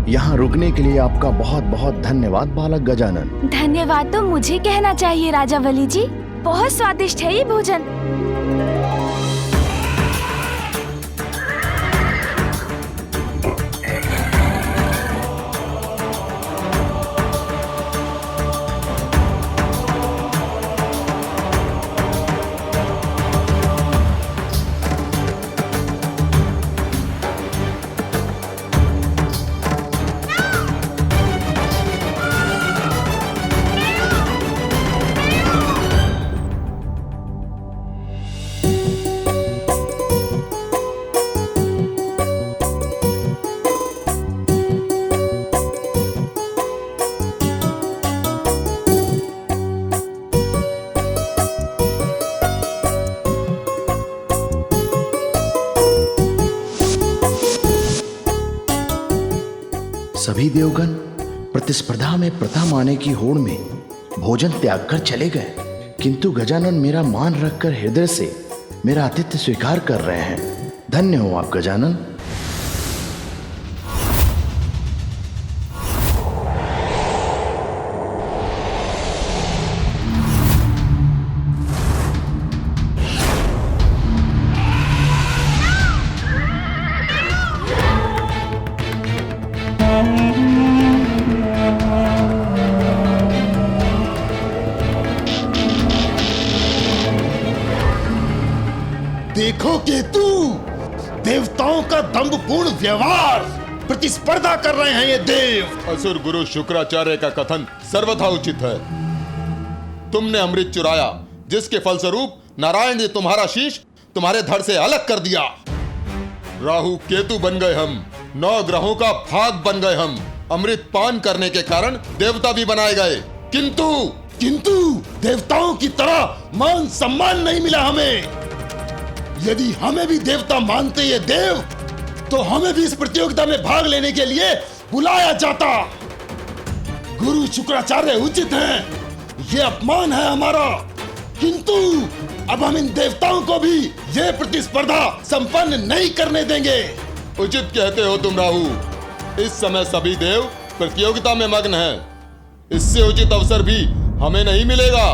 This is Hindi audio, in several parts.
यहाँ रुकने के लिए आपका बहुत बहुत धन्यवाद बालक गजानन। धन्यवाद तो मुझे कहना चाहिए राजा बलि जी। बहुत स्वादिष्ट है ये भोजन। सभी देवगण प्रतिस्पर्धा में प्रथम आने की होड़ में भोजन त्याग कर चले गए, किंतु गजानन मेरा मान रखकर हृदय से मेरा आतिथ्य स्वीकार कर रहे हैं। धन्य हो आप गजानन। देखो केतु, देवताओं का दंभपूर्ण व्यवहार, प्रतिस्पर्धा कर रहे हैं ये देव। असुर गुरु शुक्राचार्य का कथन सर्वथा उचित है। तुमने अमृत चुराया, जिसके फलस्वरूप नारायण ने तुम्हारा शीश तुम्हारे धड़ से अलग कर दिया। राहु केतु बन गए हम, 9 ग्रहों का भाग बन गए हम। अमृत पान करने के कारण देवता भी बनाए गए, किंतु देवताओं की तरह मान सम्मान नहीं मिला हमें। यदि हमें भी देवता मानते ये देव, तो हमें भी इस प्रतियोगिता में भाग लेने के लिए बुलाया जाता। गुरु शुक्राचार्य उचित हैं, ये अपमान है हमारा। किंतु अब हम इन देवताओं को भी ये प्रतिस्पर्धा संपन्न नहीं करने देंगे। उचित कहते हो तुम राहु। इस समय सभी देव प्रतियोगिता में मग्न हैं। इससे उचित अवसर भी हमें नहीं मिलेगा।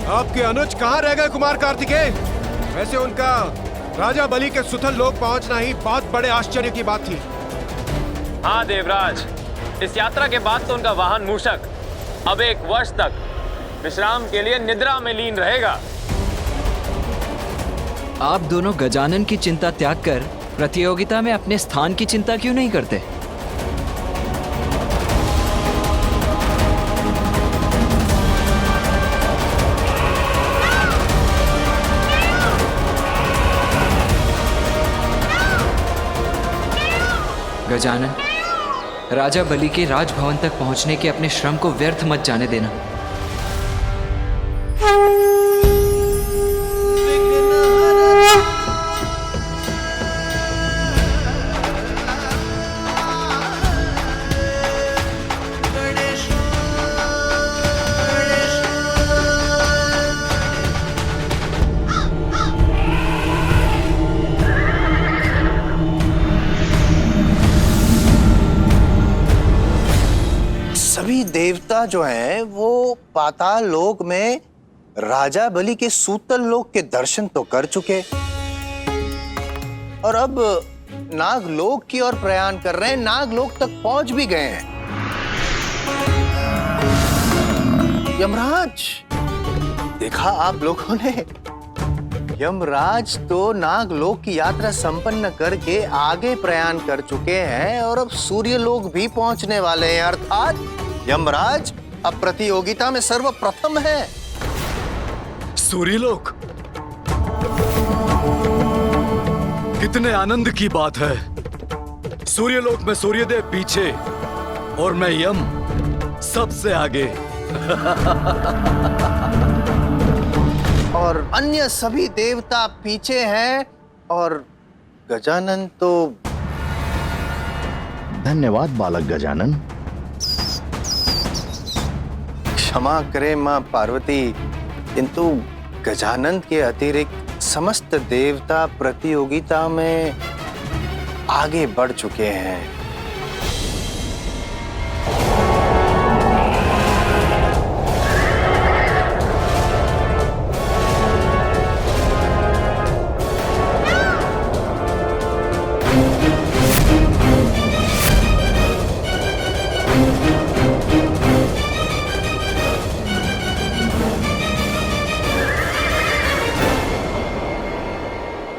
आपके अनुज कहाँ रह गए कुमार कार्तिकेय? वैसे उनका राजा बलि के सुथल लोक पहुंचना ही बहुत बड़े आश्चर्य की बात थी। हाँ देवराज, इस यात्रा के बाद तो उनका वाहन मूषक अब 1 वर्ष तक विश्राम के लिए निद्रा में लीन रहेगा। आप दोनों गजानन की चिंता त्याग कर प्रतियोगिता में अपने स्थान की चिंता क्यों नहीं करते? गजानन, राजा बलि के राजभवन तक पहुंचने के अपने श्रम को व्यर्थ मत जाने देना। सभी देवता जो हैं वो पाताल लोक में राजा बलि के सूतल लोक के दर्शन तो कर चुके और अब नागलोक की ओर प्रयाण कर रहे हैं, नागलोक तक पहुंच भी गए हैं। यमराज, देखा आप लोगों ने, यमराज तो नागलोक की यात्रा संपन्न करके आगे प्रयाण कर चुके हैं और अब सूर्यलोक भी पहुंचने वाले हैं। अर्थात यमराज अब प्रतियोगिता में सर्वप्रथम है। सूर्यलोक? कितने आनंद की बात है। सूर्यलोक में सूर्यदेव पीछे और मैं यम सबसे आगे। और अन्य सभी देवता पीछे हैं और गजानन तो धन्यवाद बालक गजानन। क्षमा करे मां पार्वती, किंतु गजानन के अतिरिक्त समस्त देवता प्रतियोगिता में आगे बढ़ चुके हैं।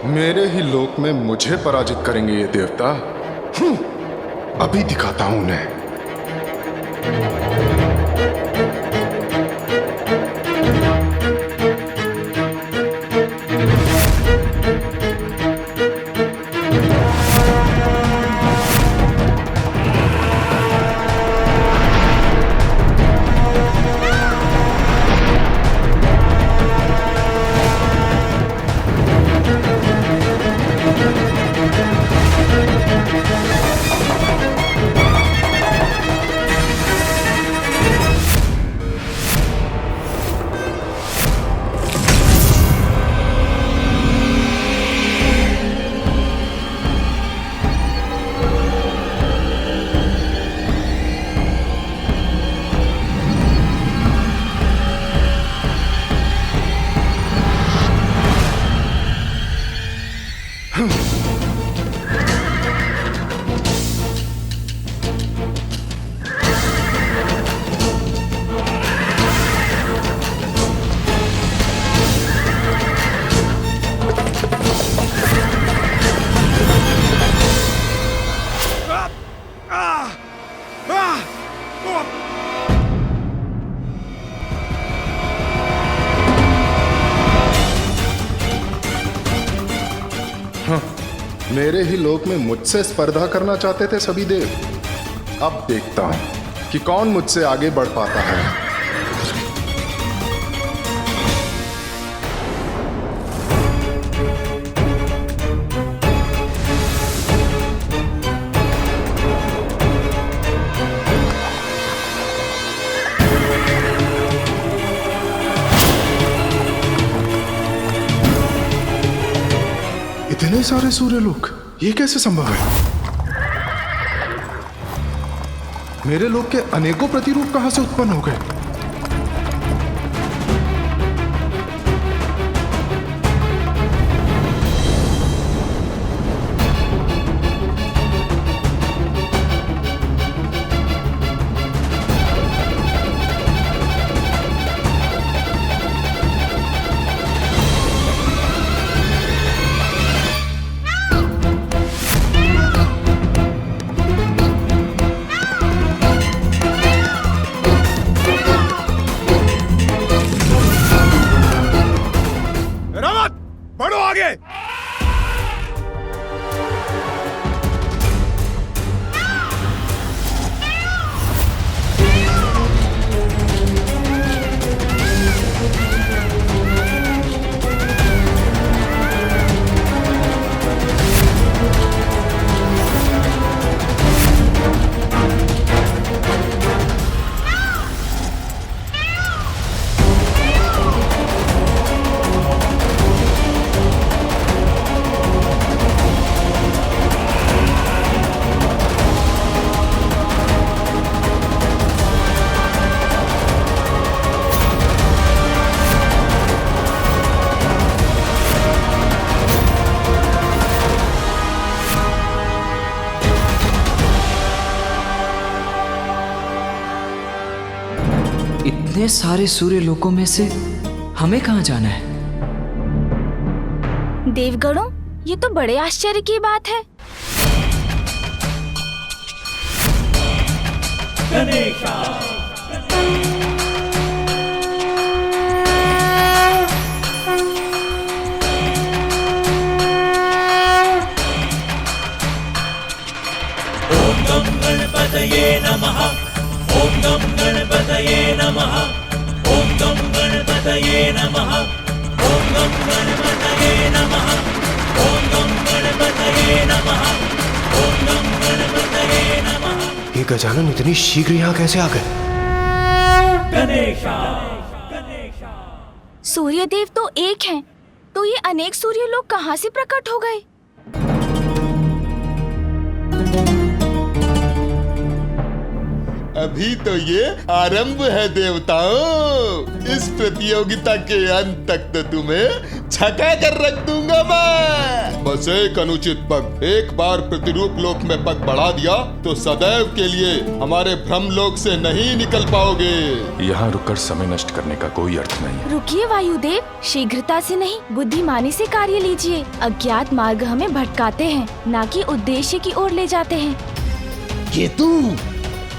मेरे ही लोक में मुझे पराजित करेंगे ये देवता? अभी दिखाता हूं उन्हें। मेरे ही लोक में मुझसे स्पर्धा करना चाहते थे सभी देव। अब देखता हूं कि कौन मुझसे आगे बढ़ पाता है। इतने सारे सूर्यलोक, ये कैसे संभव है? मेरे लोक के अनेकों प्रतिरूप कहां से उत्पन्न हो गए? इतने सारे सूर्य लोकों में से हमें कहां जाना है? देवगणों, ये तो बड़े आश्चर्य की बात है। ओम गम गणपतये नमः। ओम गम गणपतये नमः। ओम गम गणपतये नमः। ओम गम गणपतये नमः। ओम गजानन इतनी शीघ्र यहाँ कैसे आ गए? सूर्य देव तो एक हैं, तो ये अनेक सूर्य लोग कहाँ से प्रकट हो गए? अभी तो ये आरंभ है देवताओं। इस प्रतियोगिता के अंत तक तो तुम्हें छका कर रख दूंगा मैं। बस एक अनुचित पग, एक बार प्रतिरूप लोक में पग बढ़ा दिया तो सदैव के लिए हमारे भ्रम लोक से नहीं निकल पाओगे। यहाँ रुककर समय नष्ट करने का कोई अर्थ नहीं। रुकिए वायुदेव, शीघ्रता से नहीं, बुद्धिमानी से कार्य लीजिए। अज्ञात मार्ग हमें भटकाते हैं, ना कि उद्देश्य की ओर ले जाते हैं। केतु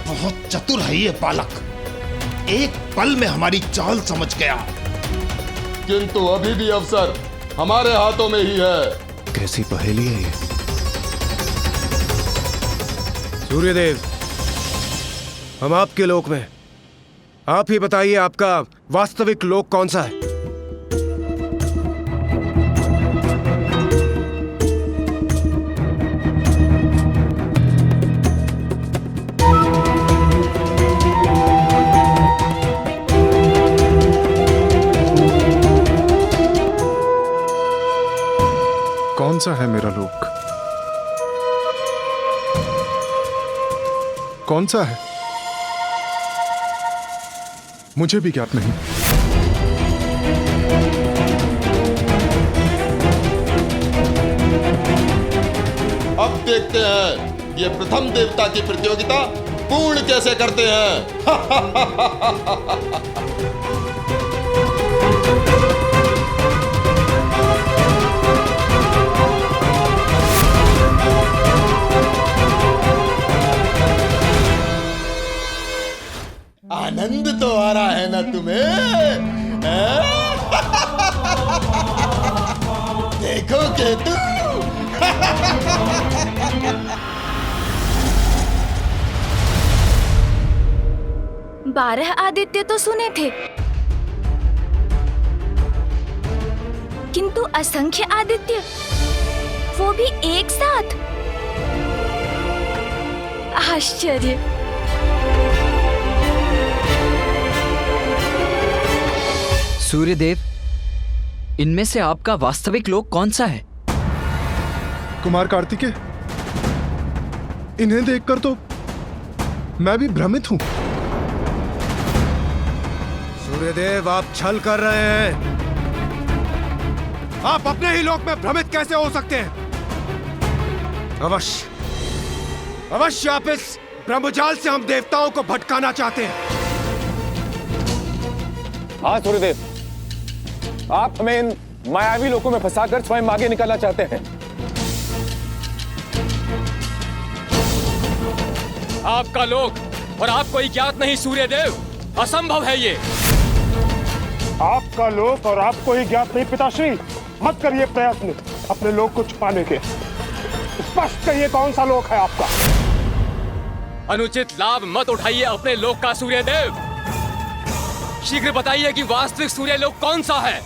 बहुत चतुर है ये बालक, एक पल में हमारी चाल समझ गया। किंतु अभी भी अवसर हमारे हाथों में ही है। कैसी पहेली है ये? सूर्यदेव, हम आपके लोक में, आप ही बताइए आपका वास्तविक लोक कौन सा है? कौन सा है मेरा लोक? कौन सा है मुझे भी ज्ञात नहीं। अब देखते हैं ये प्रथम देवता की प्रतियोगिता पूर्ण कैसे करते हैं। आनंद तो आ रहा है ना तुम्हें? देखो केतु। 12 आदित्य तो सुने थे, किंतु असंख्य आदित्य, वो भी एक साथ। आश्चर्य। सूर्यदेव, इनमें से आपका वास्तविक लोक कौन सा है? कुमार कार्तिकेय, इन्हें देखकर तो मैं भी भ्रमित हूं। सूर्यदेव, आप छल कर रहे हैं। आप अपने ही लोक में भ्रमित कैसे हो सकते हैं? अवश्य आप इस ब्रह्मजाल से हम देवताओं को भटकाना चाहते हैं। हाँ सूर्यदेव, आप हमें इन मायावी लोकों में फंसाकर स्वयं आगे निकलना चाहते हैं। आपका लोक और आपको ही ज्ञात नहीं सूर्यदेव, असंभव है ये। आपका लोक और आपको ही ज्ञात नहीं पिताश्री, मत करिए प्रयत्न अपने लोक को छुपाने के। स्पष्ट कहिए कौन सा लोक है आपका। अनुचित लाभ मत उठाइए अपने लोक का सूर्यदेव। शीघ्र बताइए कि वास्तविक सूर्य लोक कौन सा है।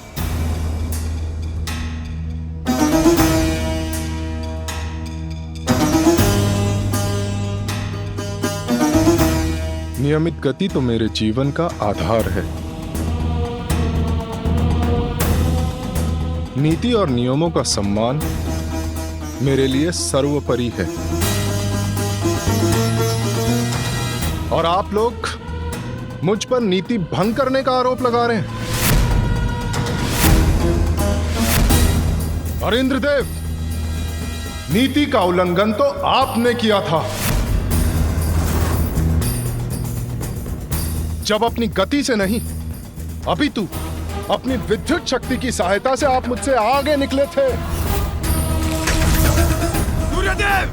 नियमित गति तो मेरे जीवन का आधार है। नीति और नियमों का सम्मान मेरे लिए सर्वोपरि है। और आप लोग मुझ पर नीति भंग करने का आरोप लगा रहे हैं। और इंद्रदेव, नीति का उल्लंघन तो आपने किया था जब अपनी गति से नहीं, अपितु अपनी विद्युत शक्ति की सहायता से आप मुझसे आगे निकले थे। सूर्यदेव,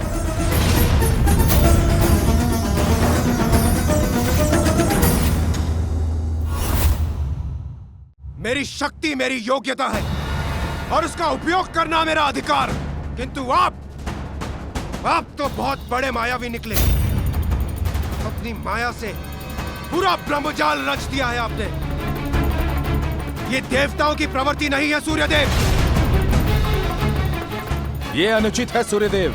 मेरी शक्ति मेरी योग्यता है और उसका उपयोग करना मेरा अधिकार, किंतु आप तो बहुत बड़े मायावी निकले। अपनी माया से पूरा ब्रह्मजाल रच दिया है आपने। ये देवताओं की प्रवृत्ति नहीं है सूर्यदेव। ये अनुचित है सूर्यदेव,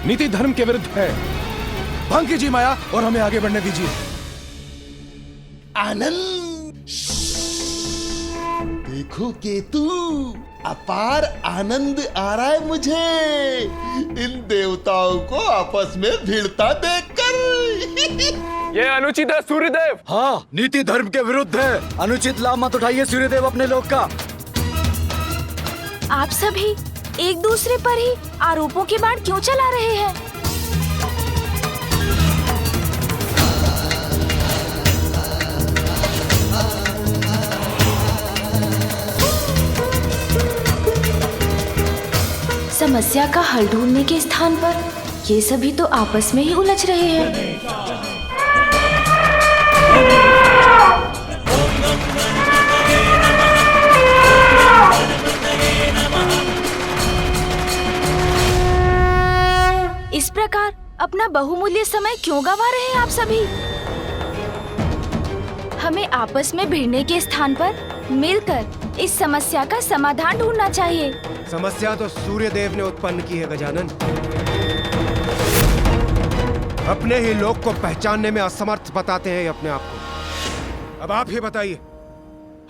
नीति धर्म के विरुद्ध है। भंग कीजिए माया और हमें आगे बढ़ने दीजिए। आनंद, देखो केतु, अपार आनंद आ रहा है मुझे इन देवताओं को आपस में भिड़ता देखकर। ये अनुचित है सूर्यदेव। हाँ, नीति धर्म के विरुद्ध है। अनुचित लाभ मत उठाइए सूर्यदेव अपने लोक का। आप सभी एक दूसरे पर ही आरोपों के बाण क्यों चला रहे हैं? समस्या का हल ढूंढने के स्थान पर ये सभी तो आपस में ही उलझ रहे हैं। इस प्रकार अपना बहुमूल्य समय क्यों गंवा रहे हैं आप सभी? हमें आपस में भिड़ने के स्थान पर मिलकर इस समस्या का समाधान ढूंढना चाहिए। समस्या तो सूर्य देव ने उत्पन्न की है गजानन। अपने ही लोक को पहचानने में असमर्थ बताते हैं अपने आप को। अब आप ही बताइए,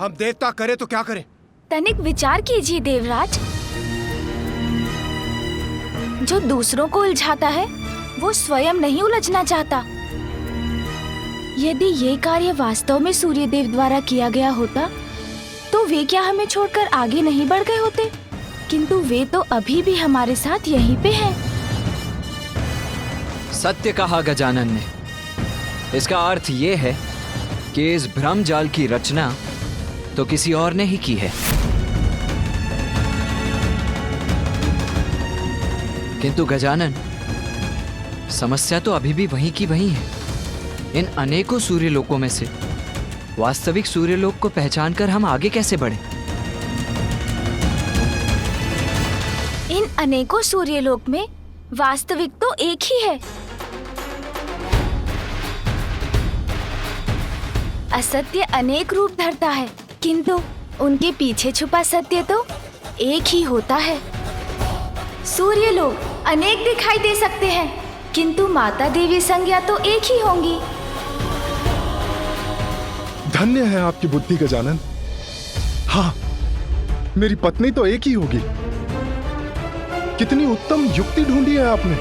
हम देवता करें तो क्या करें? तनिक विचार कीजिए देवराज। जो दूसरों को उलझाता है वो स्वयं नहीं उलझना चाहता। यदि ये कार्य वास्तव में सूर्यदेव द्वारा किया गया होता तो वे क्या हमें छोड़कर आगे नहीं बढ़ गए होते? किंतु वे तो अभी भी हमारे साथ यहीं पे हैं। सत्य कहा गजानन ने। इसका अर्थ ये है कि इस भ्रम जाल की रचना तो किसी और ने ही की है। किंतु गजानन, समस्या तो अभी भी वहीं की वहीं है। इन अनेकों सूर्यलोकों में से वास्तविक सूर्यलोक को पहचानकर हम आगे कैसे बढ़े? इन अनेकों सूर्यलोक में वास्तविक तो एक ही है। असत्य अनेक रूप धरता है, किंतु उनके पीछे छुपा सत्य तो एक ही होता है। सूर्यलोक अनेक दिखाई दे सकते हैं, किंतु माता देवी संज्ञा तो एक ही होंगी। धन्य है आपकी बुद्धि गजानन। हाँ, मेरी पत्नी तो एक ही होगी। कितनी उत्तम युक्ति ढूंढी है आपने।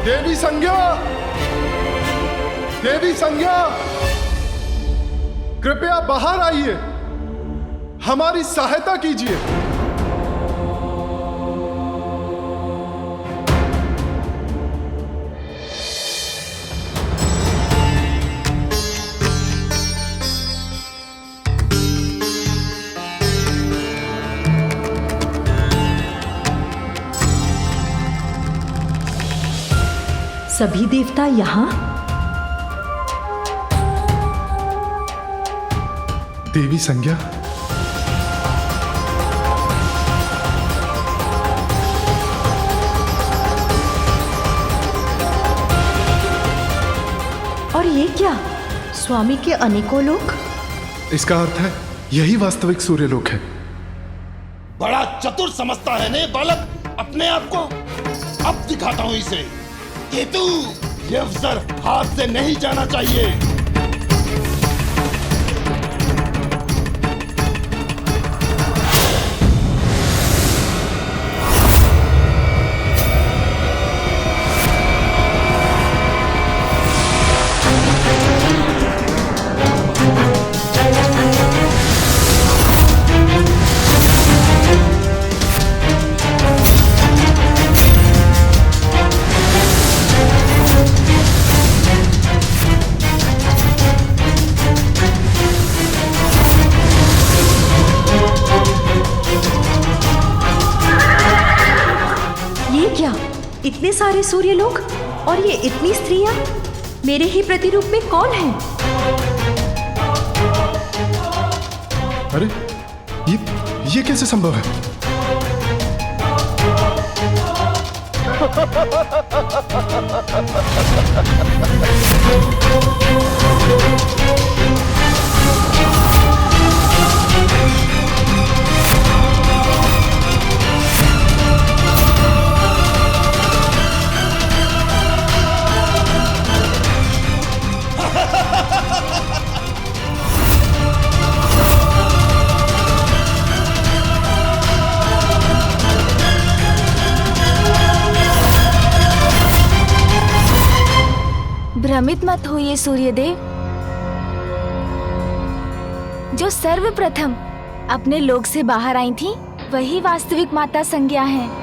देवी संज्ञा, देवी संज्ञा, कृपया बाहर आइए, हमारी सहायता कीजिए। सभी देवता यहाँ? देवी संज्ञा, और ये क्या? स्वामी के अनेकों लोक? इसका अर्थ है यही वास्तविक सूर्यलोक है। बड़ा चतुर समझता है ने बालक अपने आप को। अब दिखाता हूं इसे। केतु, ये अवसर हाथ से नहीं जाना चाहिए। इतने सारे सूर्यलोक और ये इतनी स्त्रियां मेरे ही प्रतिरूप में कौन है? अरे ये कैसे संभव है? भ्रमित मत होइए सूर्यदेव। जो सर्वप्रथम अपने लोक से बाहर आई थी वही वास्तविक माता संज्ञा है।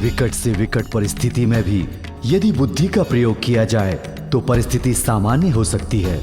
विकट से विकट परिस्थिति में भी यदि बुद्धि का प्रयोग किया जाए तो परिस्थिति सामान्य हो सकती है।